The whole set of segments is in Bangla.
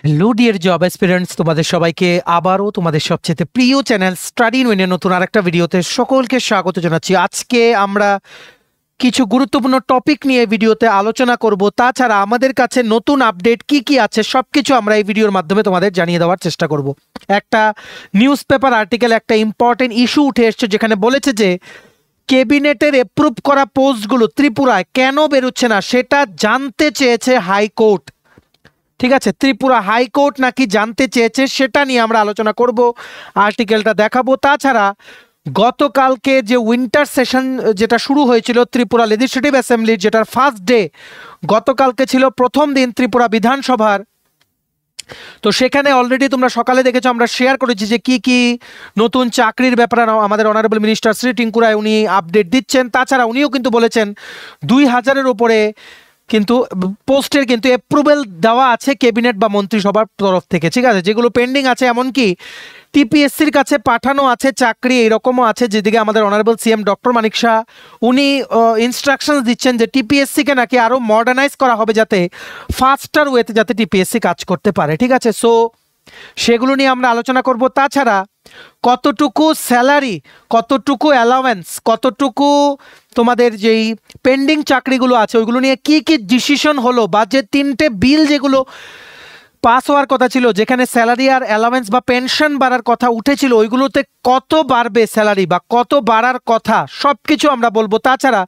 হ্যালো ডিয়ার জব অ্যাসপিরেন্টস, তোমাদের সবাইকে আবারও তোমাদের সবচেয়ে প্রিয় চ্যানেল স্টাডি ইন উইনের নতুন আরেকটা ভিডিওতে সকলকে স্বাগত জানাচ্ছি। আজকে আমরা কিছু গুরুত্বপূর্ণ টপিক নিয়ে ভিডিওতে আলোচনা করব। তাছাড়া আমাদের কাছে নতুন আপডেট কি কি আছে সবকিছু আমরা এই ভিডিওর মাধ্যমে তোমাদের জানিয়ে দেওয়ার চেষ্টা করব। একটা নিউজ পেপার আর্টিকেল, একটা ইম্পর্টেন্ট ইস্যু উঠে এসছে যেখানে বলেছে যে ক্যাবিনেটের অ্যাপ্রুভ করা পোস্টগুলো ত্রিপুরায় কেন বেরোচ্ছে না সেটা জানতে চেয়েছে হাইকোর্ট। ঠিক আছে, ত্রিপুরা হাইকোর্ট নাকি জানতে চেয়েছে, সেটা নিয়ে আমরা আলোচনা করব, আর্টিকেলটা দেখাবো। তাছাড়া গতকালকে যে উইন্টার সেশন যেটা শুরু হয়েছিল ত্রিপুরা লেজিসলেটিভ অ্যাসেম্বলির, যেটার ফার্স্ট ডে, গতকালকে ছিল প্রথম দিন ত্রিপুরা বিধানসভার। তো সেখানে অলরেডি তোমরা সকালে দেখেছো, আমরা শেয়ার করেছি যে কি কি নতুন চাকরির ব্যাপারে আমাদের অনারেবল মিনিস্টার শ্রী টিঙ্কু রায় উনি আপডেট দিচ্ছেন। তাছাড়া উনিও কিন্তু বলেছেন 2000-এর উপরে কিন্তু পোস্টের কিন্তু অ্যাপ্রুভেল দেওয়া আছে ক্যাবিনেট বা মন্ত্রিসভার তরফ থেকে। ঠিক আছে, যেগুলো পেন্ডিং আছে, এমনকি টিপিএসসির কাছে পাঠানো আছে চাকরি, এইরকমও আছে যেদিকে আমাদের অনারেবল সিএম ডক্টর মানিক শাহ উনি ইনস্ট্রাকশনস দিচ্ছেন যে টিপিএসসিকে নাকি আরও মডার্নাইজ করা হবে যাতে ফাস্টার ওয়েতে যাতে টিপিএসসি কাজ করতে পারে। ঠিক আছে, সো সেগুলো নিয়ে আমরা আলোচনা করব। তাছাড়া কতটুকু স্যালারি, কতটুকু অ্যালাওয়েন্স, কতটুকু তোমাদের যেই পেন্ডিং চাকরিগুলো আছে ওইগুলো নিয়ে কি কি ডিসিশন হলো, বা যে 3টে বিল যেগুলো পাস হওয়ার কথা ছিল যেখানে স্যালারি আর অ্যালাওয়েন্স বা পেনশন বাড়ার কথা উঠেছিল, ওইগুলোতে কত বাড়বে স্যালারি বা কত বাড়ার কথা সব কিছু আমরা বলবো। তাছাড়া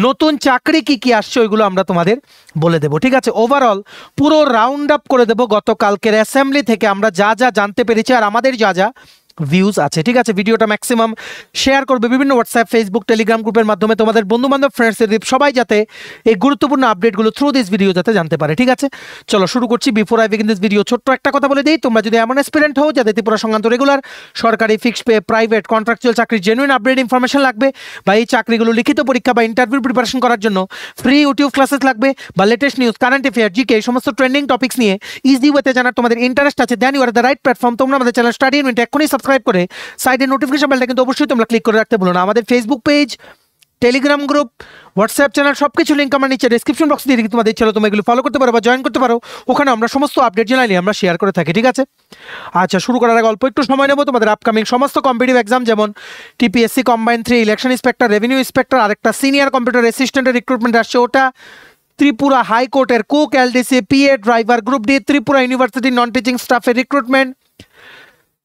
নতুন চাকরি কি কি আসছে ওইগুলো আমরা তোমাদের বলে দেবো। ঠিক আছে, ওভারঅল পুরো রাউন্ড আপ করে দেবো গতকালকের অ্যাসেম্বলি থেকে আমরা যা যা জানতে পেরেছি আর আমাদের যা যা ভিউজ আছে। ঠিক আছে, ভিডিওটা ম্যাক্সিমাম শেয়ার করবে বিভিন্ন হোয়াটসঅ্যাপ, ফেসবুক, টেলিগ্রাম গ্রুপের মাধ্যমে তোমাদের বন্ধুবান্ধব, ফ্রেন্ডসদের সবাই যাতে এই গুরুত্বপূর্ণ আপডেটগুলো থ্রু দিস ভিডিও যাতে জানতে পারে। ঠিক আছে, চলো শুরু করছি। Before I begin this video ছোট্ট একটা কথা বলে দিই, তোমরা যদি এমন অ্যাসপিরেন্ট হও যাদের ত্রিপুরা সংক্রান্ত রেগুলার, সরকারি, ফিক্সড পে, প্রাইভেট, কন্ট্রাকচুয়াল চাকরির জেনুইন আপডেট ইনফরমেশন লাগবে, বা এই চাকরিগুলো লিখিত পরীক্ষা বা ইন্টারভিউ প্রিপারেশন করার জন্য ফ্রি ইউটিউব ক্লাসেস লাগবে, বা latest news, current affair, GK, এই সমস্ত ট্রেন্ডিং টপিক্স নিয়ে ইজি ওয়েতে জানার তোমাদের ইন্টারেস্ট আছে, then you are the right platform. তোমরা আমাদের চ্যানেল স্টাডি ইন উইন এক্ষুনি সাবস্ক্রাইব করে সাইডে নোটিফিকেশন বেলটা কিন্তু অবশ্যই তোমরা ক্লিক করে রাখতে ভুলো না। আমাদের Facebook page, Telegram group, WhatsApp channel সবকিছু লিঙ্ক আমার নিচে ডিসক্রিপশন বক্সে দিয়ে দিই, তোমাদের ইচ্ছা তোমরা এগুলো ফলো করতে পারো বা জয়েন করতে পারো, ওখানে আমরা সমস্ত আপডেট জানাইলে আমরা শেয়ার করে থাকি। ঠিক আছে, আচ্ছা শুরু করার আগে অল্প একটু সময় নেবো। তোমাদের আপকামিং সমস্ত কম্পিটিটিভ এক্সাম যেমন TPSC combine 3, election inspector, revenue inspector, আরেকটা সিনিয়র কম্পিউটার অ্যাসিস্ট্যান্টের রিক্রুটমেন্ট আসছে, ওটা ত্রিপুরা হাইকোর্টের cook, LDC, PA, driver, group D, Tripura university non teaching স্টাফের recruitment,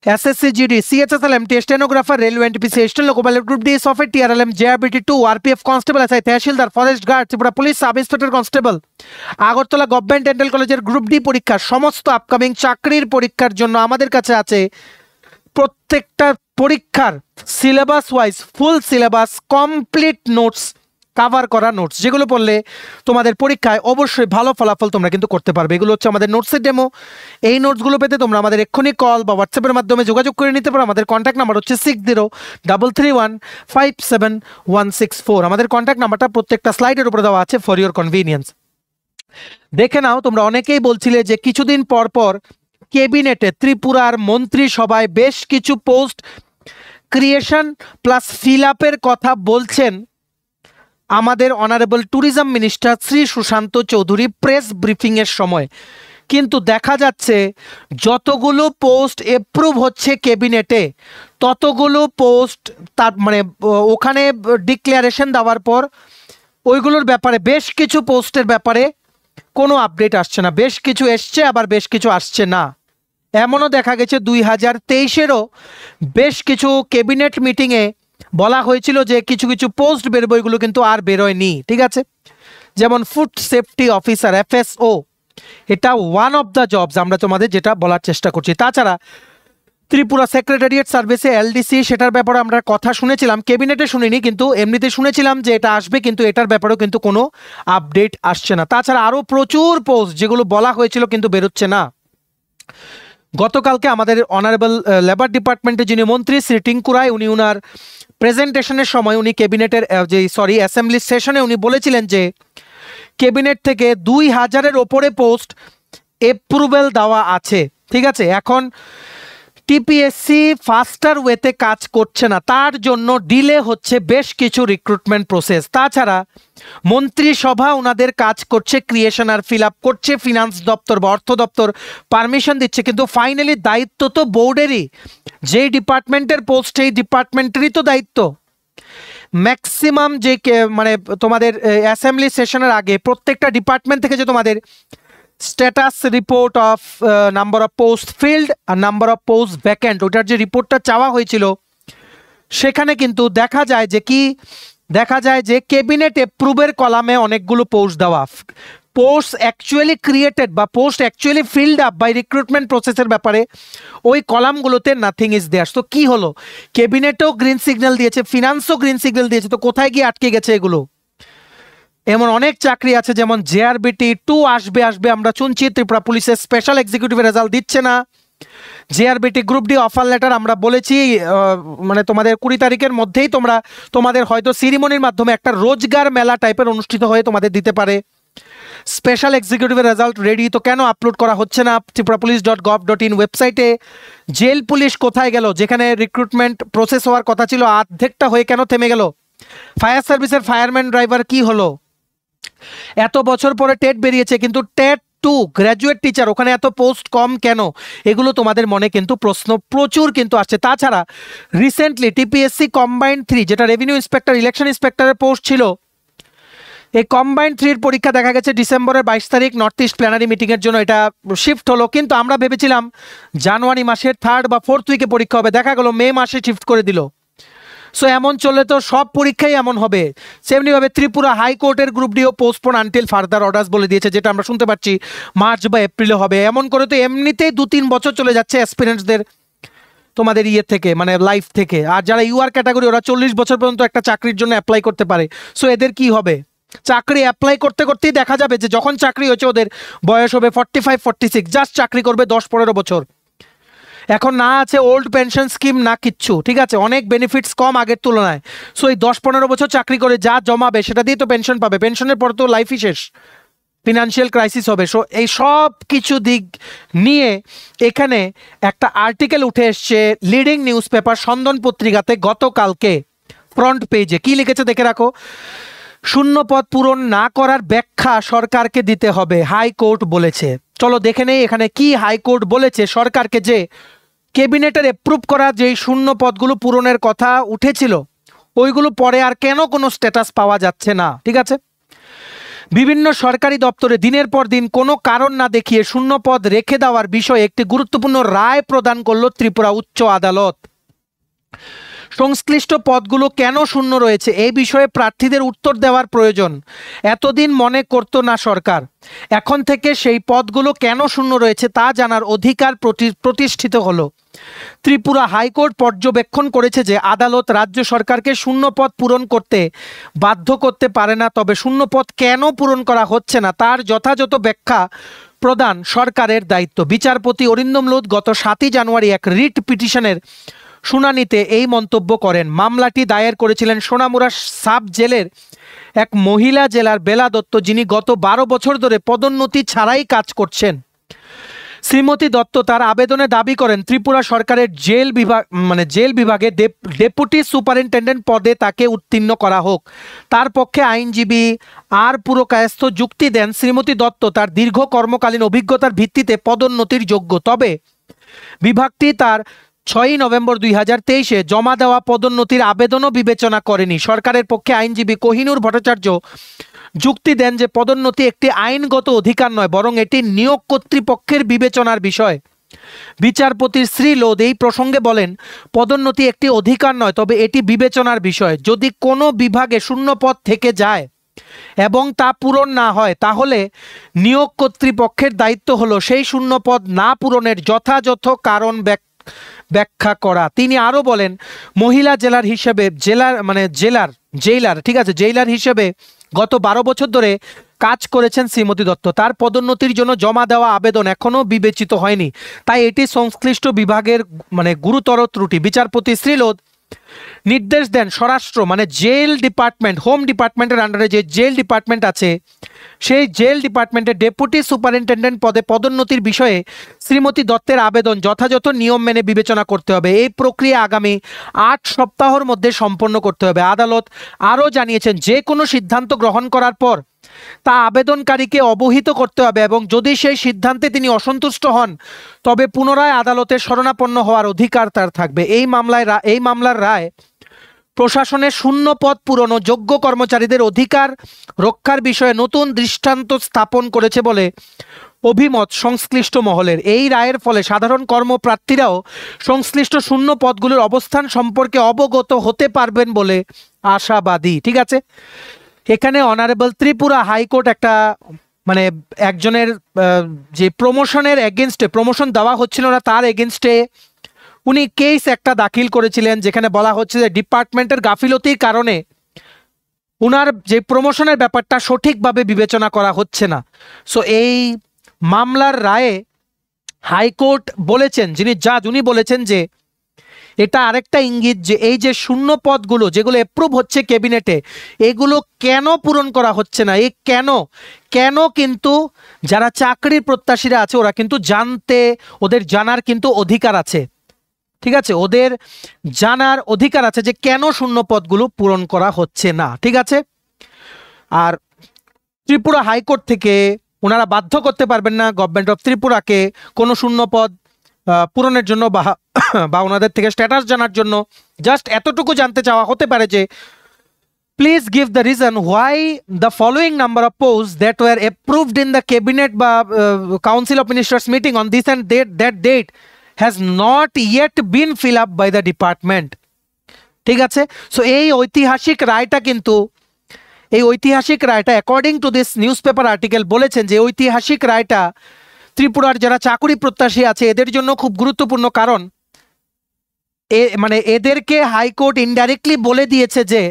SSC GD, CHSL, MT, stenographer, railway, NTPC, स्टेन loco pilot, group D, software, TRLM, JRBT 2, RPF constable, SI, tehsildar, forest guard, Tripura police sub inspector constable, Agartala government dental কলেজের গ্রুপ ডি পরীক্ষা, সমস্ত আপকামিং চাকরির পরীক্ষার জন্য আমাদের কাছে আছে প্রত্যেকটা পরীক্ষার syllabus wise full syllabus, complete notes, cover করা নোটস, যেগুলো পড়লে তোমাদের পরীক্ষায় অবশ্যই ভালো ফলাফল তোমরা কিন্তু করতে পারবে। এগুলো হচ্ছে আমাদের নোটসের ডেমো। এই নোটসগুলো পেতে তোমরা আমাদের এক্ষুনি কল বা হোয়াটসঅ্যাপের মাধ্যমে যোগাযোগ করে নিতে পারো। আমাদের কন্ট্যাক্ট নাম্বার হচ্ছে 6033157164। আমাদের কন্ট্যাক্ট নাম্বারটা প্রত্যেকটা স্লাইডের উপরে দেওয়া আছে ফর ইউর কনভিনিয়েন্স। দেখে নাও, তোমরা অনেকেই বলছিলে যে কিছুদিন পর পর ক্যাবিনেটে ত্রিপুরার মন্ত্রিসভায় বেশ কিছু পোস্ট ক্রিয়েশন প্লাস ফিল আপের কথা বলছেন আমাদের honourable tourism minister Shri Sushanta Chowdhury press ব্রিফিংয়ের সময়। কিন্তু দেখা যাচ্ছে যতগুলো পোস্ট অ্যাপ্রুভ হচ্ছে ক্যাবিনেটে ততগুলো পোস্ট তার মানে ওখানে ডিক্লারেশন দেওয়ার পর ওইগুলোর ব্যাপারে বেশ কিছু পোস্টের ব্যাপারে কোনো আপডেট আসছে না। বেশ কিছু এসছে, আবার বেশ কিছু আসছে না। এমনও দেখা গেছে 2023-এরও বেশ কিছু ক্যাবিনেট মিটিংয়ে বলা হয়েছিল যে কিছু কিছু পোস্ট বেরোবে, এগুলো কিন্তু আর বেরোয়নি। ঠিক আছে, যেমন ফুড সেফটি অফিসার, এফএসও, এটা ওয়ান অফ দ্য জবস আমরা তোমাদের যেটা বলার চেষ্টা করছি। তাছাড়া ত্রিপুরা সেক্রেটারিয়েট সার্ভিসে এলডিসি, সেটার ব্যাপারে আমরা কথা শুনেছিলাম, ক্যাবিনেটে শুনিনি কিন্তু এমনিতে শুনেছিলাম যে এটা আসবে, কিন্তু এটার ব্যাপারেও কিন্তু কোনো আপডেট আসছে না। তাছাড়া আরও প্রচুর পোস্ট যেগুলো বলা হয়েছিল কিন্তু বেরোচ্ছে না। গতকালকে আমাদের অনারেবল লেবার ডিপার্টমেন্টে যিনি মন্ত্রী শ্রী টিঙ্কু রায়, উনি ওনার প্রেজেন্টেশনের সময় উনি ক্যাবিনেটের অ্যাসেম্বলি সেশনে উনি বলেছিলেন যে ক্যাবিনেট থেকে 2000-এর ওপরে পোস্ট অ্যাপ্রুভেল দেওয়া আছে। ঠিক আছে, এখন টিপিএসসি ফাস্টার ওয়েতে কাজ করছে না, তার জন্য ডিলে হচ্ছে বেশ কিছু রিক্রুটমেন্ট প্রসেস। তাছাড়া মন্ত্রিসভা ওনাদের কাজ করছে, ক্রিয়েশন আর ফিল আপ করছে, ফিনান্স দপ্তর বা অর্থ দপ্তর পারমিশন দিচ্ছে, কিন্তু ফাইনালি দায়িত্ব তো বোর্ডেরই। যেই ডিপার্টমেন্টের পোস্ট এই ডিপার্টমেন্টেরই তো দায়িত্ব। ম্যাক্সিমাম যে মানে তোমাদের অ্যাসেম্বলি সেশনের আগে প্রত্যেকটা ডিপার্টমেন্ট থেকে যে তোমাদের status report of number of post filled আর নাম্বার অফ পোস্ট ভ্যাকেন্ট, ওটার যে রিপোর্টটা চাওয়া হয়েছিল, সেখানে কিন্তু দেখা যায় যে ক্যাবিনেট অ্যাপ্রুভের কলামে অনেকগুলো পোস্ট দেওয়া, পোস্ট অ্যাকচুয়ালি ক্রিয়েটেড বা post actually filled up by recruitment প্রসেসের ব্যাপারে ওই কলামগুলোতে নাথিং ইজ দেয়ার। তো কি হলো, ক্যাবিনেটও গ্রিন সিগন্যাল দিয়েছে, ফিনান্সও গ্রিন সিগন্যাল দিয়েছে, তো কোথায় গিয়ে আটকে গেছে এগুলো? এমন অনেক চাকরি আছে, যেমন জেআরবিটি 2 আসবে আমরা শুনছি, ত্রিপুরা পুলিশের স্পেশাল এক্সিকিউটিভের রেজাল্ট দিচ্ছে না। JRBT group D offer letter আমরা বলেছি মানে তোমাদের 20 তারিখের মধ্যেই তোমাদের হয়তো সিরিমনির মাধ্যমে একটা রোজগার মেলা টাইপের অনুষ্ঠিত হয়ে তোমাদের দিতে পারে। স্পেশাল এক্সিকিউটিভের রেজাল্ট রেডি, তো কেন আপলোড করা হচ্ছে না tripurapolice.gov.in ওয়েবসাইটে? জেল পুলিশ কোথায় গেল? যেখানে রিক্রুটমেন্ট প্রসেস হওয়ার কথা ছিল অর্ধেকটা হয়ে কেন থেমে গেল? ফায়ার সার্ভিসের ফায়ারম্যান ড্রাইভার কি হলো? এত বছর পরে টেট বেরিয়েছে, কিন্তু টেট 2 গ্র্যাজুয়েট টিচার, ওখানে এত পোস্ট কম কেন? এগুলো তোমাদের মনে কিন্তু প্রশ্ন প্রচুর কিন্তু আসছে। তাছাড়া রিসেন্টলি টিপিএসসি কম্বাইন্ড 3, যেটা রেভিনিউ ইন্সপেক্টর ইলেকশন ইন্সপেক্টরের পোস্ট ছিল, এই কম্বাইন্ড 3-এর পরীক্ষা দেখা গেছে ডিসেম্বরের 22 তারিখ নর্থ ইস্ট প্ল্যানারি মিটিংয়ের জন্য এটা শিফট হলো, কিন্তু আমরা ভেবেছিলাম জানুয়ারি মাসের 3rd বা 4th উইকে পরীক্ষা হবে, দেখা গেল মে মাসে শিফট করে দিল। সো এমন চললে তো সব পরীক্ষাই এমন হবে। সেমনিভাবে ত্রিপুরা হাইকোর্টের গ্রুপ ডিও পোস্টপোন আনটিল ফার্দার অর্ডার্স বলে দিয়েছে, যেটা আমরা শুনতে পাচ্ছি মার্চ বা এপ্রিলে হবে। এমন করে তো এমনিতেই 2-3 বছর চলে যাচ্ছে অ্যাসপিরেন্টসদের তোমাদের থেকে, মানে লাইফ থেকে। আর যারা ইউআর ক্যাটাগরি, ওরা 40 বছর পর্যন্ত একটা চাকরির জন্য অ্যাপ্লাই করতে পারে। সো এদের কি হবে? চাকরি অ্যাপ্লাই করতে করতেই দেখা যাবে যে যখন চাকরি হচ্ছে ওদের বয়স হবে 45-46, জাস্ট চাকরি করবে 10-15 বছর। এখন না আছে ওল্ড পেনশন স্কিম, না কিচ্ছু, ঠিক আছে, অনেক বেনিফিটস কম আগের তুলনায়। সো এই 10-15 বছর চাকরি করে যা জমাবে সেটা দিয়ে তো পেনশন পাবে, পেনশনের পর তো লাইফই শেষ, ফিনান্সিয়াল ক্রাইসিস হবে। সো এই সব কিছু দিক নিয়ে এখানে একটা আর্টিকেল উঠে এসছে লিডিং নিউজ পেপার সন্দন পত্রিকাতে গতকালকে ফ্রন্ট পেজে। কি লিখেছে দেখে রাখো, শূন্য পদ পূরণ না করার ব্যাখ্যা সরকারকে দিতে হবে, হাইকোর্ট বলেছে। চলো দেখে নেই এখানে কি হাইকোর্ট বলেছে সরকারকে, যে ক্যাবিনেটের অ্যাপ্রুভ করা যেই শূন্য পদগুলো পূরণের কথা উঠেছিল, ওইগুলো পরে আর কেন কোনো স্ট্যাটাস পাওয়া যাচ্ছে না। ঠিক আছে, বিভিন্ন সরকারি দপ্তরে দিনের পর দিন কোনো কারণ না দেখিয়ে শূন্য পদ রেখে দেওয়ার বিষয়ে একটি গুরুত্বপূর্ণ রায় প্রদান করল ত্রিপুরা উচ্চ আদালত। সংশ্লিষ্ট পদগুলো কেন শূন্য রয়েছে এই বিষয়ে প্রার্থীদের উত্তর দেওয়ার প্রয়োজন এতদিন মনে করত না সরকার। এখন থেকে সেই পদগুলো কেন শূন্য রয়েছে তা জানার অধিকার প্রতিষ্ঠিত হলো। ত্রিপুরা হাইকোর্ট পর্যবেক্ষণ করেছে যে আদালত রাজ্য সরকারকে শূন্য পদ পূরণ করতে বাধ্য করতে পারে না, তবে শূন্য পদ কেন পূরণ করা হচ্ছে না তার যথাযথ ব্যাখ্যা প্রদান সরকারের দায়িত্ব। বিচারপতি অরিন্দম লোধ গত 7 জানুয়ারি এক রিট পিটিশনের শুনানিতে এই মন্তব্য করেন। মামলাটি দায়ের করেছিলেন সোনামুড়া সাব জেলের এক মহিলা জেলার বেলা দত্ত, যিনি গত 12 বছর ধরে পদোন্নতি ছাড়াই কাজ করছেন। শ্রীমতী দত্ত তার আবেদনে দাবি করেন ত্রিপুরা সরকারের জেল বিভাগে ডেপুটি সুপারিনটেন্ডেন্ট পদে তাকে উত্তীর্ণ করা হোক। তার পক্ষে আইনজীবী আর পুরকায়স্থ যুক্তি দেন শ্রীমতী দত্ত তার দীর্ঘ কর্মকালীন অভিজ্ঞতার ভিত্তিতে পদোন্নতির যোগ্য, তবে বিভাগটি তার 6 নভেম্বর 2023-এ জমা দেওয়া পদোন্নতির আবেদনও বিবেচনা করেনি। সরকারের পক্ষে আইনজীবী কোহিনুর ভট্টাচার্য যুক্তি দেন যে পদোন্নতি একটি আইনগত অধিকার নয়, বরং এটি নিয়োগ কর্তৃপক্ষের বিবেচনার বিষয়। বিচারপতি শ্রী লোধ এই প্রসঙ্গে বলেন, পদোন্নতি একটি অধিকার নয়, তবে এটি বিবেচনার বিষয়। যদি কোনো বিভাগে শূন্য পদ থেকে যায় এবং তা পূরণ না হয়, তাহলে নিয়োগ কর্তৃপক্ষের দায়িত্ব হলো সেই শূন্য পদ না পূরণের যথাযথ কারণ ব্যাখ্যা করা। তিনি আরো বলেন, মহিলা জেলার হিসেবে জেলার হিসেবে গত 12 বছর ধরে কাজ করেছেন শ্রীমতী দত্ত। তার পদোন্নতির জন্য জমা দেওয়া আবেদন এখনো বিবেচিত হয়নি, তাই এটি সংশ্লিষ্ট বিভাগের গুরুতর ত্রুটি। বিচারপতি শ্রীলোধ নির্দেশ দেন স্বরাষ্ট্র জেল ডিপার্টমেন্ট, হোম ডিপার্টমেন্টের আন্ডারে যে জেল ডিপার্টমেন্ট আছে সেই জেল ডিপার্টমেন্টের ডেপুটি সুপারিনটেন্ডেন্ট পদে পদোন্নতির বিষয়ে শ্রীমতী দত্তের আবেদন যথাযথ নিয়ম মেনে বিবেচনা করতে হবে। এই প্রক্রিয়া আগামী 8 সপ্তাহের মধ্যে সম্পন্ন করতে হবে। আদালত আরও জানিয়েছেন, যে কোনো সিদ্ধান্ত গ্রহণ করার পর তা আবেদনকারীকে অবহিত করতে হবে এবং যদি সেই সিদ্ধান্তে তিনি অসন্তুষ্ট হন তবে পুনরায় আদালতের শরণাপন্ন হওয়ার অধিকার তার থাকবে। এই মামলার রায় প্রশাসনের শূন্য পদ পূরণ ও যোগ্য কর্মচারীদের অধিকার রক্ষার বিষয়ে নতুন দৃষ্টান্ত স্থাপন করেছে বলে অভিমত সংশ্লিষ্ট মহলের। এই রায়ের ফলে সাধারণ কর্মপ্রার্থীরাও সংশ্লিষ্ট শূন্য পদগুলোর অবস্থান সম্পর্কে অবগত হতে পারবেন বলে আশাবাদী। ঠিক আছে, এখানে অনারেবল ত্রিপুরা হাইকোর্ট একটা মানে একজনের যে প্রমোশনের এগেনস্টে, প্রমোশন দেওয়া হচ্ছিল না তার এগেনস্টে উনি কেস একটা দাখিল করেছিলেন, যেখানে বলা হচ্ছে যে ডিপার্টমেন্টের গাফিলতির কারণে উনার যে প্রমোশনের ব্যাপারটা সঠিকভাবে বিবেচনা করা হচ্ছে না। সো এই মামলার রায়ে হাইকোর্ট বলেছেন, যিনি জাজ উনি বলেছেন যে এটা আরেকটা ইঙ্গিত যে এই যে শূন্য পদগুলো যেগুলো অ্যাপ্রুভ হচ্ছে ক্যাবিনেটে, এগুলো কেন পূরণ করা হচ্ছে না, এই কেন কিন্তু যারা চাকরির প্রত্যাশীরা আছে ওরা কিন্তু ওদের জানার কিন্তু অধিকার আছে। ঠিক আছে, ওদের জানার অধিকার আছে যে কেন শূন্য পদগুলো পূরণ করা হচ্ছে না। ঠিক আছে, আর ত্রিপুরা হাইকোর্ট থেকে ওনারা বাধ্য করতে পারবেন না গভর্নমেন্ট অফ ত্রিপুরাকে কোনো শূন্য পদ পূরণের জন্য বা ওনাদের থেকে স্ট্যাটাস জানার জন্য। জাস্ট এতটুকু জানতে চাওয়া হতে পারে যে please give the reason why the following number of post that were approved in the cabinet বা council of ministers meeting on this and that date has not yet been filled up by the department। ঠিক আছে, সো এই ঐতিহাসিক রায়টা according to this news paper article বলেছেন যে ঐতিহাসিক রায়টা ত্রিপুরার যারা চাকরি প্রত্যাশী আছে এদের জন্য খুব গুরুত্বপূর্ণ, কারণ মানে এদেরকে হাইকোর্ট ইনডাইরেক্টলি বলে দিয়েছে যে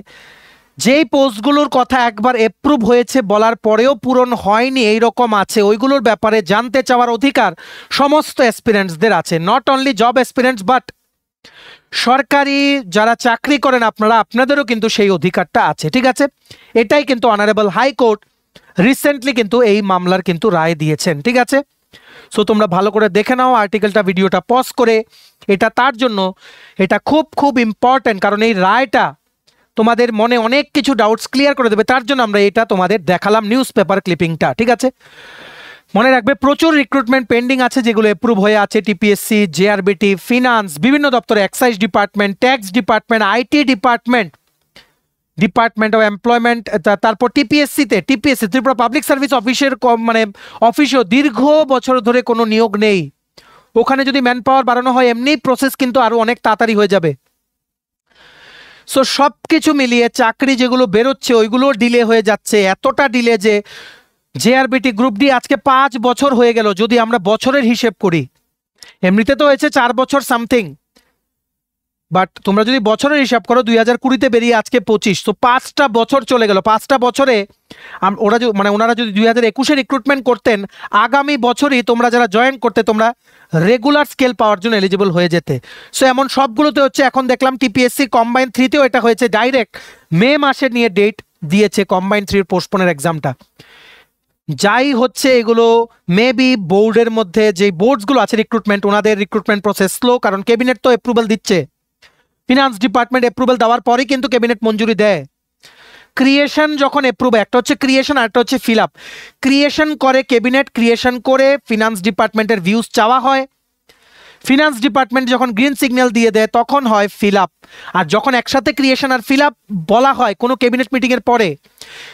যেই পোস্টগুলোর কথা একবার অ্যাপ্রুভ হয়েছে বলার পরেও পূরণ হয়নি এইরকম আছে, ওইগুলোর ব্যাপারে জানতে চাওয়ার অধিকার সমস্ত অ্যাসপিরেন্টসদের আছে। Not only job aspirants but সরকারি যারা চাকরি করেন আপনাদেরও কিন্তু সেই অধিকারটা আছে। ঠিক আছে, এটাই কিন্তু অনারেবল হাইকোর্ট রিসেন্টলি কিন্তু এই মামলার কিন্তু রায় দিয়েছেন। ঠিক আছে, সো তোমরা ভালো করে দেখে নাও আর্টিকেলটা, ভিডিওটা পজ করে। এটা তার জন্য এটা খুব ইম্পর্টেন্ট, কারণ এই রায়টা তোমাদের মনে অনেক কিছু ডাউটস ক্লিয়ার করে দেবে, তার জন্য আমরা এটা তোমাদের দেখালাম নিউজ পেপার ক্লিপিংটা। ঠিক আছে, মনে রাখবে প্রচুর রিক্রুটমেন্ট পেন্ডিং আছে যেগুলো অ্যাপ্রুভ হয়ে আছে। টিপিএসসি, জেআরবিটি, ফিনান্স, বিভিন্ন দপ্তরে, excise department, tax department, IT department of employment, তারপর টিপিএসসি ত্রিপুরা পাবলিক সার্ভিস অফিসের মানে অফিসেও দীর্ঘ বছর ধরে কোনো নিয়োগ নেই। ওখানে যদি ম্যান পাওয়ার বাড়ানো হয় এমনি প্রসেস কিন্তু আরো অনেক তাড়াতাড়ি হয়ে যাবে। সো সব কিছু মিলিয়ে চাকরি যেগুলো বেরোচ্ছে ওইগুলো ডিলে হয়ে যাচ্ছে, এতটা ডিলে যে জেআরবিটি গ্রুপ ডি আজকে 5 বছর হয়ে গেল যদি আমরা বছরের হিসেব করি। এমনিতে তো হয়েছে 4 বছর সামথিং, বাট তোমরা যদি বছরের হিসাব করো 2020-তে বেরিয়ে আজকে 25, তো 5টা বছর চলে গেল। 5টা বছরে ওনারা যদি 2021-এ রিক্রুটমেন্ট করতেন, আগামী বছরই তোমরা যারা জয়েন করতে তোমরা রেগুলার স্কেল পাওয়ার জন্য এলিজিবল হয়ে যেতে। সো এমন সবগুলোতে হচ্ছে। এখন দেখলাম টিপিএসসি কম্বাইন 3-তেও এটা হয়েছে, ডাইরেক্ট মে মাসে নিয়ে ডেট দিয়েছে কম্বাইন 3-এর পোস্টপোনের এক্সামটা। যাই হচ্ছে এগুলো মেবি বোর্ডের মধ্যে যে বোর্ডসগুলো আছে রিক্রুটমেন্ট, ওনাদের রিক্রুটমেন্ট প্রসেস স্লো, কারণ ক্যাবিনেট তো অ্যাপ্রুভাল দিচ্ছে। ফিনান্স ডিপার্টমেন্ট অ্যাপ্রুভাল দেওয়ার পরেই কিন্তু ক্যাবিনেট মঞ্জুরি দেয়। ক্রিয়েশন যখন অ্যাপ্রুভ, একটা হচ্ছে ক্রিয়েশন আর একটা হচ্ছে ফিল আপ। ক্রিয়েশন করে ক্যাবিনেট, ক্রিয়েশন করে ফিনান্স ডিপার্টমেন্টের ভিউজ চাওয়া হয়, ফিনান্স ডিপার্টমেন্ট যখন গ্রিন সিগন্যাল দিয়ে দেয় তখন হয় ফিল আপ। আর যখন একসাথে ক্রিয়েশন আর ফিল আপ বলা হয় কোনো ক্যাবিনেট মিটিংয়ের পরে,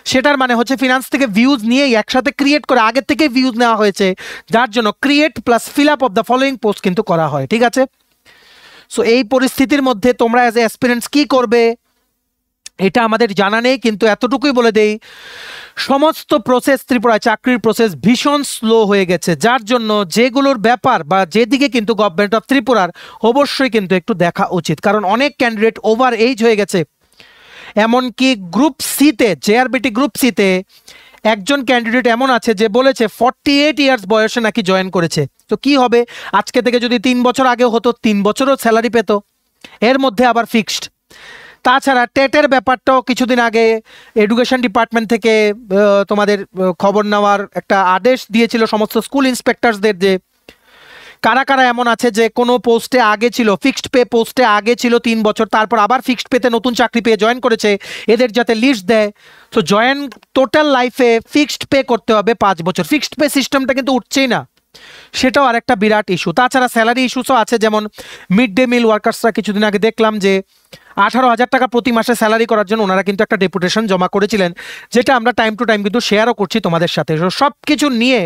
সেটার মানে হচ্ছে ফিনান্স থেকে ভিউজ নিয়েই একসাথে ক্রিয়েট করে, আগের থেকে ভিউজ নেওয়া হয়েছে, যার জন্য create plus fill up of the following post কিন্তু করা হয়। ঠিক আছে, সো এই পরিস্থিতির মধ্যে তোমরা অ্যাজ এ অ্যাসপিরেন্টস কি করবে এটা আমাদের জানা নেই, কিন্তু এতটুকুই বলে দেই সমস্ত প্রসেস ত্রিপুরায় চাকরির প্রসেস ভীষণ স্লো হয়ে গেছে, যার জন্য যেগুলোর ব্যাপার বা যেদিকে কিন্তু গভর্নমেন্ট অফ ত্রিপুরার অবশ্যই কিন্তু একটু দেখা উচিত, কারণ অনেক ক্যান্ডিডেট ওভার এজ হয়ে গেছে। এমনকি গ্রুপ সিতে, জেআরবিটি গ্রুপ সিতে একজন ক্যান্ডিডেট এমন আছে যে বলেছে 48 ইয়ার্স বয়সে নাকি জয়েন করেছে। তো কি হবে, আজকে থেকে যদি 3 বছর আগে হতো 3 বছরও স্যালারি পেত, এর মধ্যে আবার ফিক্সড। তাছাড়া টেটের ব্যাপারটাও কিছুদিন আগে এডুকেশন ডিপার্টমেন্ট থেকে তোমাদের খবর নেওয়ার একটা আদেশ দিয়েছিল সমস্ত স্কুল ইন্সপেক্টরসদের, যে কারা কারা এমন আছে যে কোনো পোস্টে আগে ছিল, ফিক্সড পে পোস্টে আগে ছিল 3 বছর, তারপর আবার ফিক্সড পেতে নতুন চাকরি পেয়ে জয়েন করেছে, এদের যাতে লিস্ট দেয়। তো জয়েন টোটাল লাইফে ফিক্সড পে করতে হবে 5 বছর। ফিক্সড পে সিস্টেমটা কিন্তু উঠছেই না, সেটাও আর একটা বিরাট ইস্যু। তাছাড়া স্যালারি ইস্যুসও আছে, যেমন মিড ডে মিল ওয়ার্কার্সরা কিছুদিন আগে দেখলাম যে 18,000 টাকা প্রতি মাসে স্যালারি করার জন্য ওনারা কিন্তু একটা ডেপুটেশন জমা করেছিলেন, যেটা আমরা টাইম টু টাইম কিন্তু শেয়ারও করছি তোমাদের সাথে। সব কিছু নিয়ে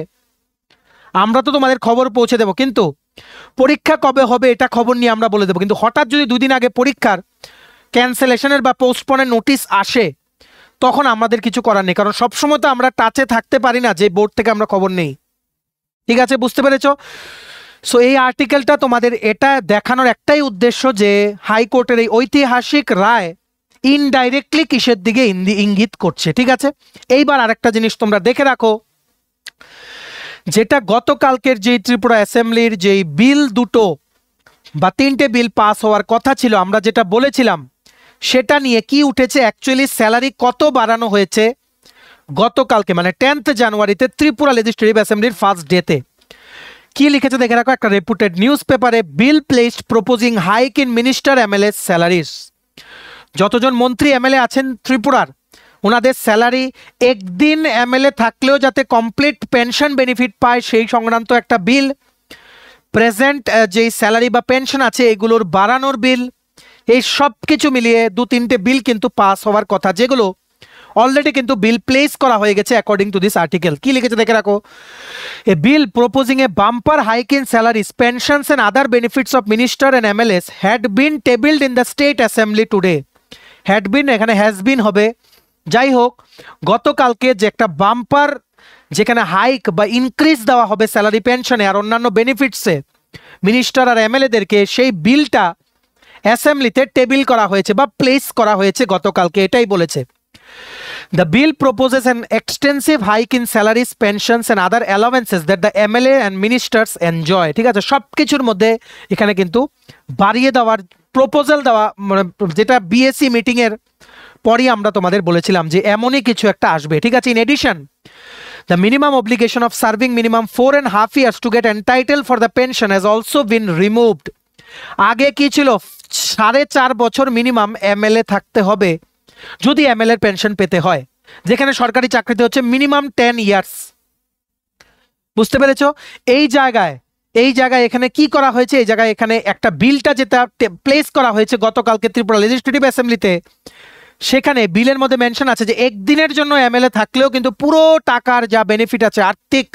আমরা তো তোমাদের খবর পৌঁছে দেবো, কিন্তু পরীক্ষা কবে হবে এটা খবর নিয়ে আমরা বলে দেবো। কিন্তু হঠাৎ যদি 2 দিন আগে পরীক্ষার ক্যান্সেলেশনের বা পোস্টপনের নোটিশ আসে, তখন আমাদের কিছু করার নেই, কারণ সবসময় তো আমরা টাচে থাকতে পারি না যে বোর্ড থেকে আমরা খবর নেই। ঠিক আছে, বুঝতে পেরেছ? সো এই আর্টিকেলটা তোমাদের এটা দেখানোর একটাই উদ্দেশ্য যে হাইকোর্টের এই ঐতিহাসিক রায় ইনডাইরেক্টলি কিসের দিকে ইঙ্গিত করছে। ঠিক আছে, এইবার আরেকটা জিনিস তোমরা দেখে রাখো, যেটা গতকালকের যে ত্রিপুরা অ্যাসেম্বলির যেই বিল দুটো বা 3টে বিল পাস হওয়ার কথা ছিল, আমরা যেটা বলেছিলাম সেটা নিয়ে কি উঠেছে, অ্যাকচুয়ালি স্যালারি কত বাড়ানো হয়েছে গতকালকে মানে 10th জানুয়ারিতে ত্রিপুরা লেজিসলেটিভ অ্যাসেম্বলির ফার্স্ট ডেতে। কি লিখেছে দেখে রাখো, একটা রেপুটেড নিউজ পেপারে, bill placed proposing hike in minister MLA salaries. যতজন মন্ত্রী এমএলএ আছেন ত্রিপুরার, ওনাদের স্যালারি একদিন এমএলএ থাকলেও যাতে কমপ্লিট পেনশন বেনিফিট পায় সেই সংক্রান্ত একটা বিল, প্রেজেন্ট যেই স্যালারি বা পেনশন আছে এগুলোর বাড়ানোর বিল, এই সব কিছু মিলিয়ে 2-3টে বিল কিন্তু পাস হওয়ার কথা, যেগুলো অলরেডি কিন্তু বিল প্লেস করা হয়ে গেছে অ্যাকর্ডিং টু দিস আর্টিকেল। কি লিখেছে দেখে রাখো, a bill proposing a bumper hike in salaries, pensions and other benefits of minister and MLAs had been tabled in the state assembly today. Had been এখানে হ্যাজ বিন হবে। যাই হোক, গতকালকে যে একটা বাম্পার, যেখানে হাইক বা ইনক্রিজ দেওয়া হবে স্যালারি, পেনশনে আর অন্যান্য বেনিফিটসে মিনিস্টার আর এমএলএদেরকে, সেই বিলটা অ্যাসেম্বলিতে টেবিল করা হয়েছে বা প্লেস করা হয়েছে গতকালকে, এটাই বলেছে। The bill proposes an extensive hike in salaries, pensions and other allowances that the MLA and ministers enjoy. ঠিক আছে, সব কিছুর মধ্যে এখানে কিন্তু বাড়িয়ে দেওয়ার প্রপোজাল দেওয়া, মানে যেটা বিএসসি মিটিং এর পরই আমরা তোমাদের বলেছিলাম যে এমনই কিছু একটা আসবে। ঠিক আছে, in addition the minimum obligation of serving minimum 4.5 years to get entitled for the pension has also been removed. আগে কি ছিল, 4.5 বছর মিনিমাম এমএলএ থাকতে হবে যদি এমএলএর পেনশন পেতে হয়, যেখানে সরকারি চাকরিতে হচ্ছে মিনিমাম 10 ইয়ার্স। বুঝতে পেরেছো? এই জায়গায় এখানে কি করা হয়েছে, এই জায়গায় এখানে একটা বিলটা যেটা প্লেস করা হয়েছে গতকালকে ত্রিপুরা লেজিসলেটিভ অ্যাসেম্বলিতে, সেখানে বিলের মধ্যে মেনশন আছে যে একদিনের জন্য এমএলএ থাকলেও কিন্তু পুরো টাকার যা বেনিফিট আছে আর্থিক,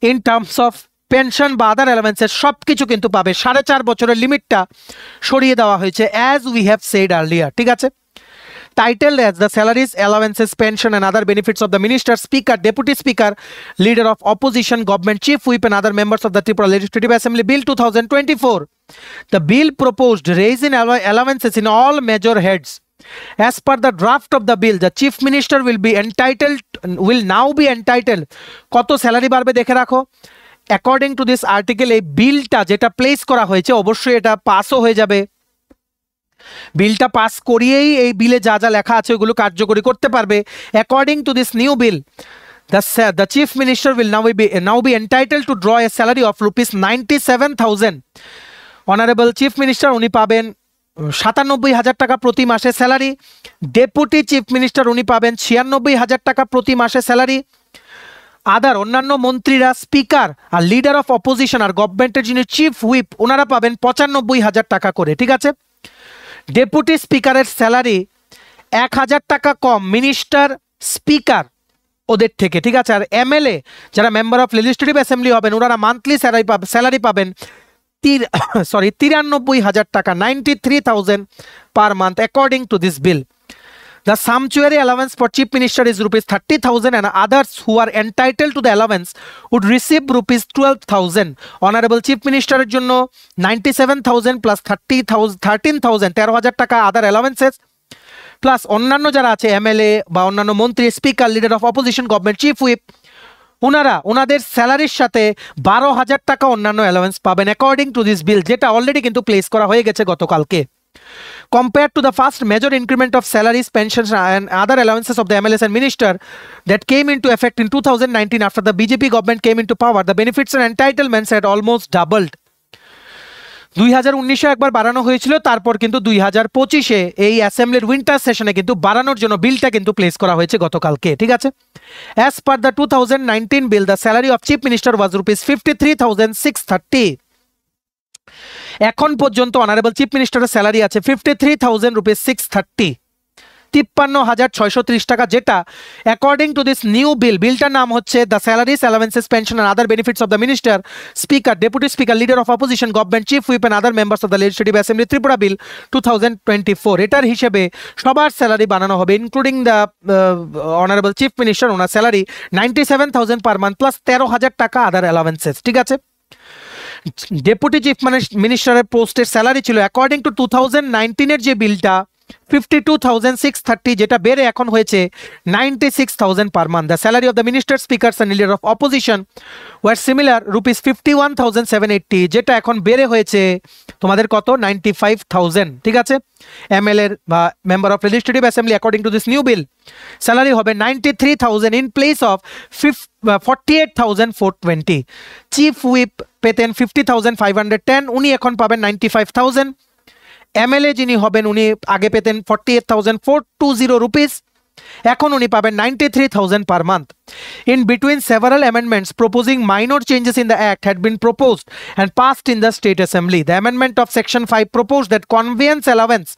ইন টার্মস অফ পেনশন বা আদার অ্যালাওয়েন্সেস, সব কিছু কিন্তু পাবে। 4.5 বছরের লিমিটটা সরিয়ে দেওয়া হয়েছে, as we have said earlier. ঠিক আছে, titled as the salaries, allowances, pension and other benefits of the minister, speaker, deputy speaker, leader of opposition, government chief whip and other members of the Tripura Legislative Assembly Bill 2024. The bill proposed raise in allowances in all major heads. As per the draft of the bill, the chief minister will now be entitled কত স্যালারি বাড়বে দেখে রাখো। অ্যাকর্ডিং টু দিস আর্টিকেল, এই বিলটা যেটা প্লেস করা হয়েছে অবশ্যই এটা পাসও হয়ে যাবে। বিলটা পাস করিয়েই এই বিলে যা যা লেখা আছে ওগুলো কার্যকরী করতে পারবে। According to this new bill, the chief minister will now be entitled to draw a salary of rupees 97,000. Honourable chief minister উনি পাবেন 97,000 টাকা প্রতি মাসে স্যালারি। ডেপুটি চিফ মিনিস্টার উনি পাবেন 96,000 টাকা প্রতি মাসে স্যালারি। আদার অন্যান্য মন্ত্রীরা, স্পিকার আর লিডার অফ অপোজিশন আর গভর্নমেন্টের যিনি চিফ হুইপ, ওনারা পাবেন 95,000 টাকা করে। ঠিক আছে, ডেপুটি স্পিকারের স্যালারি 1,000 টাকা কম মিনিস্টার, স্পিকার ওদের থেকে। ঠিক আছে, আর এমএলএ যারা মেম্বার অফ লেজিসলেটিভ অ্যাসেম্বলি হবেন, ওনারা মান্থলি স্যালারি পাবেন 93,000 টাকা, 93,000 per month according to this bill. The sumptuary allowance for chief minister is rupees 30,000 and others who are entitled to the allowance would receive rupees 12,000. Honorable chief minister এর জন্য 97,000 plus 13,000 13,000 টাকা আদার অ্যালাওয়েন্সেস, প্লাস অন্যান্য যারা আছে এমএলএ বা অন্যান্য মন্ত্রী, speaker, leader of opposition, government chief whip, ওনাদের স্যালারির সাথে 12,000 টাকা অন্যান্য অ্যালাওয়েন্স পাবেন অ্যাকর্ডিং টু দিস বিল, যেটা অলরেডি কিন্তু প্লেস করা হয়ে গেছে গতকালকে। Compared to the first major increment of salaries, pensions, and other allowances of the MLS and minister that came into effect in 2019 after the BJP government came into power, the benefits and entitlements had almost doubled. 2019 একবার বাড়ানো হয়েছিল, তারপর কিন্তু 2025-এ এই অ্যাসেম্বলির উইন্টার সেশনে কিন্তু বাড়ানোর জন্য বিলটা কিন্তু প্লেস করা হয়েছে গতকালকে, ঠিক আছে। As per the 2019 bill, the salary of chief minister was ₹53,630। এখন পর্যন্ত অনারেবল চিফ মিনিস্টারের স্যালারি আছে ₹53,630, 53,630 টাকা, যেটা অ্যাকর্ডিং টু দিস নিউ বিলটার নাম হচ্ছে the salaries, allowances, pension and other benefits of the minister, speaker, deputy speaker, leader of opposition, government chief whip and other members of the legislative assembly Tripura bill 2024। এটার হিসেবে সবার স্যালারি বানানো হবে, including the honourable chief minister. ওনার স্যালারি 97,000 পার মান্থ প্লাস 13,000 টাকা আদার অ্যালাওয়েন্সেস, ঠিক আছে। ডেপুটি চিফ মিনিস্টারের পোস্টের স্যালারি ছিল অ্যাকর্ডিং টু 2019-এর যে বিলটা 52,630, যেটা বেড়ে এখন হয়েছে 96,000 per month. The salary of the minister, speakers and leader of opposition were similar ₹51,780, যেটা এখন বেড়ে হয়েছে তোমাদের কত 95,000, ঠিক আছে। এমএলএ বা member of legislative assembly according to this new bill salary হবে 93,000 in place of 48,420। Chief whip পেতেন 50,510, উনি এখন পাবেন 95,000। এমএলএ যিনি হবেন উনি আগে পেতেন 48,420 রুপিস, এখন উনি পাবেন 93,000 per month. In between, several amendments proposing minor changes in the act had been proposed and passed in the state assembly. The amendment of section 5 proposed that conveyance allowance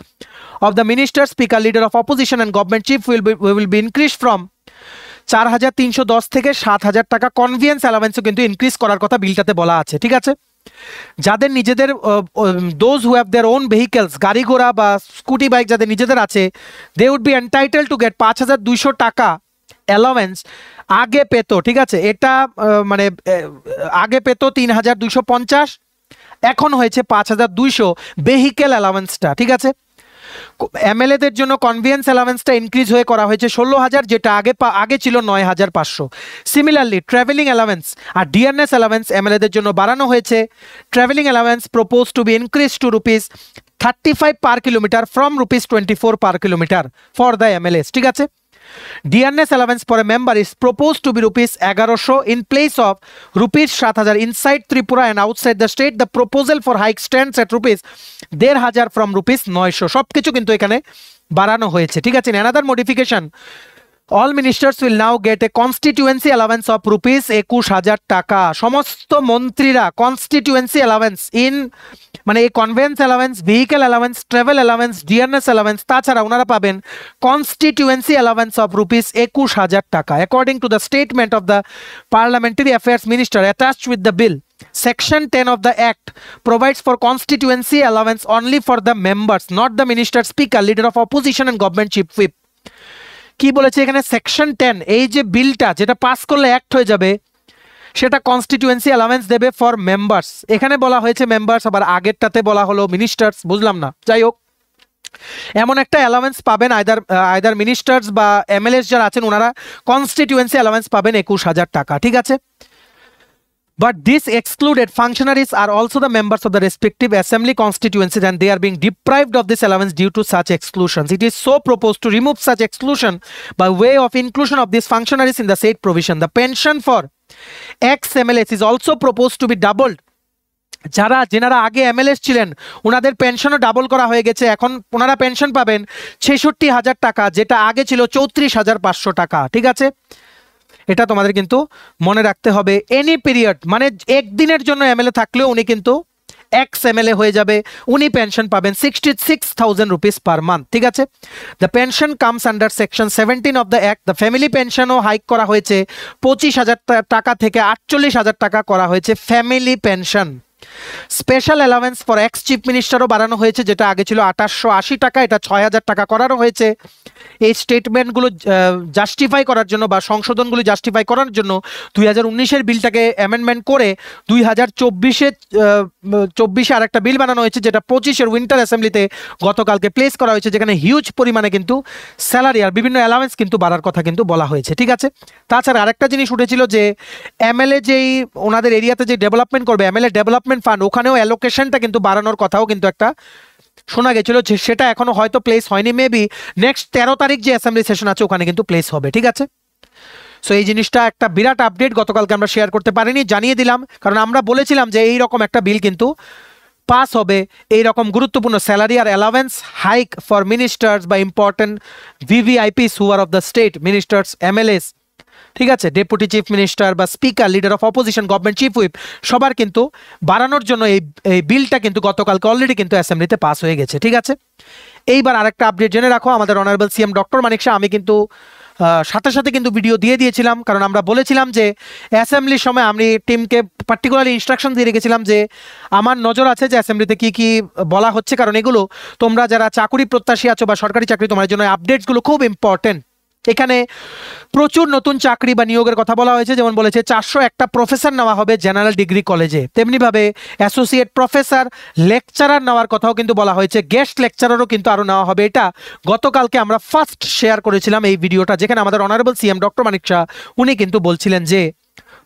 of the minister, speaker, leader of opposition and government chief will be increased from 4,310 থেকে 7,000 টাকা। কনভিয়েন্স অ্যালাওয়েন্সও কিন্তু ইনক্রিজ করার কথা বিলটাতে বলা আছে, ঠিক আছে। যাদের নিজেদের those who have their own vehicles, গাড়ি ঘোড়া বা স্কুটি বাইক যাদের নিজেদের আছে, they would be entitle to get 5,200 টাকা অ্যালাওয়েন্স। আগে পেত, ঠিক আছে, এটা মানে আগে পেত 3,250, এখন হয়েছে 5,200 ভেহিকেল অ্যালাওয়েন্সটা, ঠিক আছে। এমএলএদের জন্য কনভিয়েন্স অ্যালাওয়েন্সটা ইনক্রিজ হয়ে করা হয়েছে 16,000, যেটা আগে ছিল 9,500। সিমিলারলি ট্রাভেলিং অ্যালাওয়েন্স আর ডিআরএস অ্যালাওয়েন্স এমএলএদের জন্য বাড়ানো হয়েছে। Travelling allowance propose to be increase to ₹35 per kilometre from ₹24 per kilometre for the MLAs, ঠিক আছে। DRS allowance for a member is propose to be ₹1,100 in place of ₹7,000 inside Tripura and outside the state. The proposal for hike stands at ₹1,500 from ₹900। সবকিছু কিন্তু এখানে বাড়ানো হয়েছে, ঠিক আছে। Another modification, all ministers will now get a constituency allowance of ₹21,000 টাকা। সমস্ত মন্ত্রীরা কনস্টিটিউয়েন্সি অ্যালাওয়েন্স মানে এই convince allowance, vehicle allowance, travel allowance, DRS allowance, তাছাড়া ওনারা পাবেন কনস্টিটিউয়েন্সি অ্যালাওয়েন্স অফ ₹21,000 টাকা। According to the statement of the parliamentary affairs minister attached with the bill, Section 10 of the Act provides for constituency allowance only for the members, not the minister, speaker, leader of opposition and government chief whip. কি বলেছে এখানে সেকশন 10, এই যে বিলটা যেটা পাস করলে অ্যাক্ট হয়ে যাবে, সেটা কনস্টিটিউয়েন্সি অ্যালাওয়েন্স দেবে ফর মেম্বার্স। এখানে বলা হয়েছে মেম্বার্স, আবার আগেরটাতে বলা হলো মিনিস্টার্স, বুঝলাম না, যাই হোক। এমন একটা অ্যালাওয়েন্স পাবেন আইদার মিনিস্টার্স বা এমএলএস যারা আছেন ওনারা কনস্টিটিউয়েন্সি অ্যালাওয়েন্স পাবেন 21,000 টাকা, ঠিক আছে। But these excluded functionaries are also the members of the respective assembly constituencies and they are being deprived of this allowance due to such exclusions. It is so proposed to remove such exclusion by way of inclusion of these functionaries in the said provision. The pension for ex-MLAs is also proposed to be doubled. যেনারা আগে এমএলএস ছিলেন ওনাদের পেনশনও ডাবল করা হয়ে গেছে, এখন ওনারা পেনশন পাবেন 66,000 টাকা, যেটা আগে ছিল 34,500 টাকা, ঠিক আছে। এটা তোমাদের কিন্তু মনে রাখতে হবে। এনি পিরিয়ড মানে একদিনের জন্য এমএলএ থাকলেও উনি কিন্তু এক্স এমএলএ হয়ে যাবে, উনি পেনশন পাবেন 66,000 রুপিস পার মান্থ, ঠিক আছে। The pension comes under section 17 of the act. The family পেনশনও হাইক করা হয়েছে, 25,000 টাকা থেকে 48,000 টাকা করা হয়েছে family pension. Special allowance for ex chief মিনিস্টারও বাড়ানো হয়েছে, যেটা আগে ছিল 2880 টাকা, এটা 6,000 টাকা করারও হয়েছে। এই স্টেটমেন্টগুলো জাস্টিফাই করার জন্য বা সংশোধনগুলো জাস্টিফাই করার জন্য 2019-এর বিলটাকে অ্যামেন্ডমেন্ট করে 2024-এ আর একটা বিল বানানো হয়েছে, যেটা 25-এর উইন্টার অ্যাসেম্বলিতে গতকালকে প্লেস করা হয়েছে, যেখানে হিউজ পরিমাণে কিন্তু স্যালারি আর বিভিন্ন অ্যালাওয়েন্স কিন্তু বাড়ার কথা কিন্তু বলা হয়েছে, ঠিক আছে। তাছাড়া আরেকটা জিনিস উঠেছিল যে এমএলএ যেই ওনাদের এরিয়াতে যে ডেভেলপমেন্ট করবে, এমএলএ ডেভেলপমেন্ট ফান্ড, ওখানেও অ্যালোকেশনটা কিন্তু বাড়ানোর কথাও কিন্তু একটা শোনা গেছিল যে সেটা এখনো হয়তো প্লেস হয়নি, মেবি নেক্সট 13 তারিখ যে অ্যাসেম্বলি সেশন আছে ওখানে কিন্তু প্লেস হবে, ঠিক আছে। সো এই জিনিসটা একটা বিরাট আপডেট, গতকালকে আমরা শেয়ার করতে পারিনি, জানিয়ে দিলাম, কারণ আমরা বলেছিলাম যে এই রকম একটা বিল কিন্তু পাস হবে, এই রকম গুরুত্বপূর্ণ স্যালারি আর অ্যালাওয়েন্স হাইক ফর মিনিস্টার্স বা important VVIPs who are of the state, ministers, MLAs, ঠিক আছে, ডেপুটি চিফ মিনিস্টার বা speaker, leader of opposition, government chief whip, সবার কিন্তু বাড়ানোর জন্য এই বিলটা কিন্তু গতকালকে অলরেডি কিন্তু অ্যাসেম্বলিতে পাস হয়ে গেছে, ঠিক আছে। এইবার আরেকটা আপডেট জেনে রাখো, আমাদের অনারেবল সিএম ডক্টর মানিক শাহ, আমি কিন্তু সাথে সাথে কিন্তু ভিডিও দিয়ে দিয়েছিলাম, কারণ আমরা বলেছিলাম যে অ্যাসেম্বলির সময় আমি টিমকে পার্টিকুলারলি ইনস্ট্রাকশন দিয়ে রেখেছিলাম যে আমার নজর আছে যে অ্যাসেম্বলিতে কি কি বলা হচ্ছে, কারণ এগুলো তোমরা যারা চাকরি প্রত্যাশী আছো বা সরকারি চাকরি, তোমার জন্য আপডেটসগুলো খুব ইম্পর্টেন্ট। এখানে প্রচুর নতুন চাকরি বা নিয়োগের কথা বলা হয়েছে, যেমন বলেছে 401টা প্রফেসর নেওয়া হবে জেনারেল ডিগ্রি কলেজে, তেমনিভাবে অ্যাসোসিয়েট প্রফেসর, লেকচারার নেওয়ার কথাও কিন্তু বলা হয়েছে, গেস্ট লেকচারারও কিন্তু আরও নেওয়া হবে। এটা গতকালকে আমরা ফার্স্ট শেয়ার করেছিলাম এই ভিডিওটা, যেখানে আমাদের অনারেবল সিএম ডক্টর মানিক শাহ উনি কিন্তু বলছিলেন যে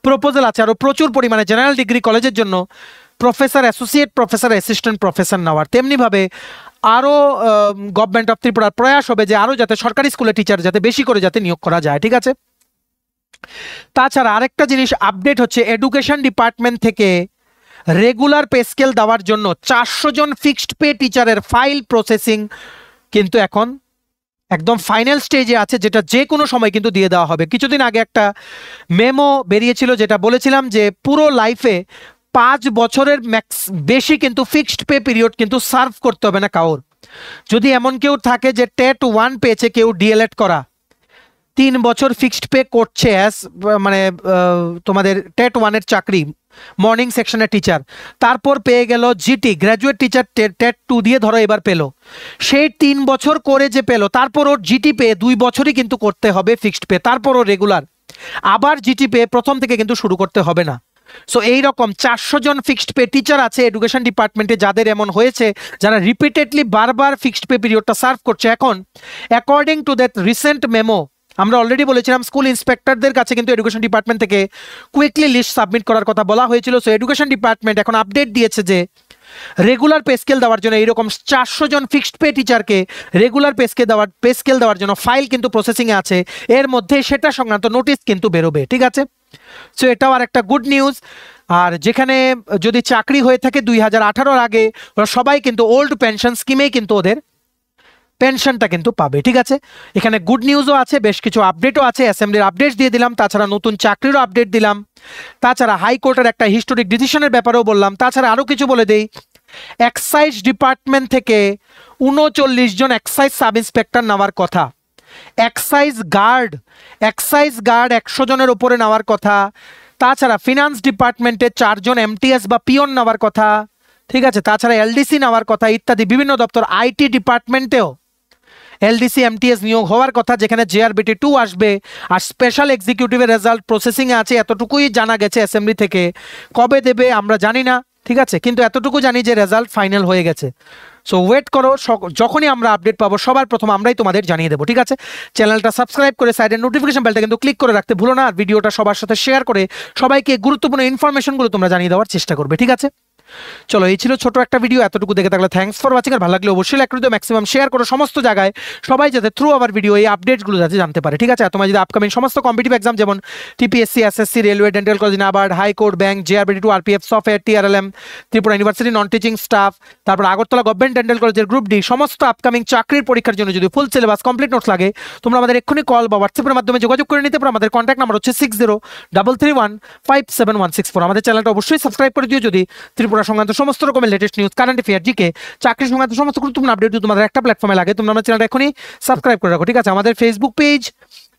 প্রপোজাল আছে আরও প্রচুর পরিমাণে জেনারেল ডিগ্রি কলেজের জন্য professor, associate professor, assistant professor নেওয়ার। তেমনিভাবে আরও গভর্নমেন্ট অফ ত্রিপুরার প্রয়াস হবে যে আরও যাতে সরকারি স্কুলে টিচার যাতে বেশি করে যাতে নিয়োগ করা যায়, ঠিক আছে। তাছাড়া আরেকটা জিনিস আপডেট হচ্ছে, এডুকেশন ডিপার্টমেন্ট থেকে রেগুলার পে স্কেল দেওয়ার জন্য 400 জন ফিক্সড পে টিচারের ফাইল প্রসেসিং কিন্তু এখন একদম ফাইনাল স্টেজে আছে, যেটা যে কোনো সময় কিন্তু দিয়ে দেওয়া হবে। কিছুদিন আগে একটা মেমো বেরিয়েছিল যেটা বলেছিলাম যে পুরো লাইফে 5 বছরের বেশি কিন্তু ফিক্সড পে পিরিয়ড কিন্তু সার্ভ করতে হবে না কাউর। যদি এমন কেউ থাকে যে টেট 1 পেয়েছে, কেউ ডিএলএড করা, 3 বছর ফিক্সড পে করছে অ্যাজ মানে তোমাদের টেট 1-এর চাকরি, মর্নিং সেকশনের টিচার, তারপর পেয়ে গেল জিটি গ্র্যাজুয়েট টিচার, টেট 2 দিয়ে ধরো এবার পেলো, সেই 3 বছর করে যে পেলো, তারপর ওর জিটি পে 2 বছরই কিন্তু করতে হবে ফিক্সড পে, তারপর ও রেগুলার, আবার জিটি পে প্রথম থেকে কিন্তু শুরু করতে হবে না। সো এইরকম 400 জন ফিক্সড পে টিচার আছে এডুকেশন ডিপার্টমেন্টে, যাদের এমন হয়েছে, যারা রিপিটেডলি বারবার ফিক্সড পে পিরিয়ডটা সার্ভ করছে। এখন according to that recent memo, আমরা অলরেডি বলেছিলাম স্কুল ইন্সপেক্টরদের কাছে কিন্তু এডুকেশন ডিপার্টমেন্ট থেকে কুইকলি লিস্ট সাবমিট করার কথা বলা হয়েছিল। সো এডুকেশন ডিপার্টমেন্ট এখন আপডেট দিয়েছে যে রেগুলার পে স্কেল দেওয়ার জন্য এইরকম 400 জন ফিক্সড পে টিচারকে রেগুলার পে স্কেল দেওয়ার জন্য ফাইল কিন্তু প্রসেসিংয়ে আছে, এর মধ্যে সেটা সংক্রান্ত নোটিশ কিন্তু বেরোবে, ঠিক আছে। সো এটাও আর একটা গুড নিউজ। আর যেখানে যদি চাকরি হয়ে থাকে 2018-র আগে, ওরা সবাই কিন্তু ওল্ড পেনশন স্কিমেই কিন্তু ওদের পেনশনটা কিন্তু পাবে, ঠিক আছে। এখানে গুড নিউজও আছে, বেশ কিছু আপডেটও আছে, অ্যাসেম্বলির আপডেট দিয়ে দিলাম, তাছাড়া নতুন চাকরিরও আপডেট দিলাম, তাছাড়া হাইকোর্টের একটা হিস্টোরিক ডিসিশনের ব্যাপারেও বললাম, তাছাড়া আরও কিছু বলে দেই। এক্সাইজ ডিপার্টমেন্ট থেকে 39 জন এক্সাইজ সাব ইন্সপেক্টর নেওয়ার কথা, এক্সাইজ গার্ড 100 জনের উপরে নেওয়ার কথা, তাছাড়া ফিনান্স ডিপার্টমেন্টে 4 জন এমটিএস বা পিওন নেওয়ার কথা, ঠিক আছে, তাছাড়া এলডিসি নেওয়ার কথা ইত্যাদি। বিভিন্ন দপ্তর, আইটি ডিপার্টমেন্টেও এলডিসি এমটিএস নিয়োগ হওয়ার কথা, যেখানে জেআরবিটি 2 আসবে। আর স্পেশাল এক্সিকিউটিভের রেজাল্ট প্রসেসিংয়ে আছে, এতটুকুই জানা গেছে অ্যাসেম্বলি থেকে, কবে দেবে আমরা জানি না, ঠিক আছে, কিন্তু এতটুকু জানি যে রেজাল্ট ফাইনাল হয়ে গেছে। সো ওয়েট করো, যখনই আমরা আপডেট পাবো সবার প্রথম আমরাই তোমাদের জানিয়ে দেবো, ঠিক আছে। চ্যানেলটা সাবস্ক্রাইব করে সাইডের নোটিফিকেশন বেলটা কিন্তু ক্লিক করে রাখতে ভুলো না, আর ভিডিওটা সবার সাথে শেয়ার করে সবাইকে গুরুত্বপূর্ণ ইনফরমেশনগুলো তোমরা জানিয়ে দেওয়ার চেষ্টা করবে, ঠিক আছে। চলো, এই ছিল ছোট একটা ভিডিও, এতটুকু দেখে থাকলে থ্যাঙ্কস ফর ওয়াচিং। আর ভালো লাগলে অবশ্যই লাইক করে দিও, ম্যাক্সিমাম শেয়ার করো সমস্ত জায়গায়, সবাই যাতে থ্রু আওয়ার ভিডিও এই আপডেটসগুলো যাতে জানতে পারে, ঠিক আছে। আর তোমরা যদি আপকামিং সমস্ত কম্পিটিটিভ এক্সাম যেমন TPSC, SSC, railway, dental college, NABARD, high court, bank, JRBT 2, RPF, software, TRLM, Tripura university non teaching staff, তারপর আগরতলা গভর্নমেন্ট ডেন্টাল কলেজের গ্রুপ ডি, সমস্ত আপকামিং চাকরির পরীক্ষার জন্য যদি ফুল সিলেবাস কমপ্লিট নোটস লাগে, তোমরা আমাদের এক্ষুনি কল বা হোয়াটসঅ্যাপের মাধ্যমে যোগাযোগ করে নিতে পারো। আমাদের কন্ট্যাক্ট নাম্বার হচ্ছে 6033157164। আমাদের চ্যানেলটা অবশ্যই সাবস্ক্রাইব করে দিও যদি ত্রিপুরা সংক্রান্ত সমস্ত রকমের latest news, current affair, GK, চাকরি সংক্রান্ত সমস্ত গুরুত্বপূর্ণ আপডেট যদি তোমাদের একটা প্ল্যাটফর্মে লাগে, তোমরা আমাদের চ্যানেলটা এখনই সাবস্ক্রাইব করে রাখো, ঠিক আছে। আমাদের Facebook page,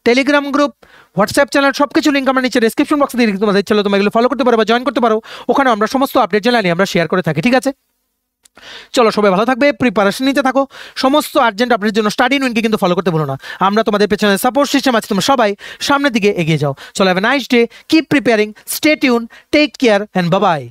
Telegram group, WhatsApp channel সবকিছু লিঙ্ক আমরা নিচে ডেসক্রিপশন বক্সে দিয়ে দিই, তোমাদের চ্যানেল তোমরা এগুলো ফলো করতে পারো বা জয়েন করতে পারো, ওখানে আমরা সমস্ত আপডেট জানালি আমরা শেয়ার করে থাকি, ঠিক আছে। চলো, সবাই ভালো থাকবে, প্রিপারেশন নিতে থাকো, সমস্ত আর্জেন্ট আপডেটের জন্য স্টাডি ইনউইনকে কিন্তু ফলো করতে ভুলো না। আমরা তোমাদের পেছনে সাপোর্ট সিস্টেম আছে, তোমরা সবাই সামনের দিকে এগিয়ে যাও। চলো, have a nice day, keep preparing, stay tune, take care and bye by.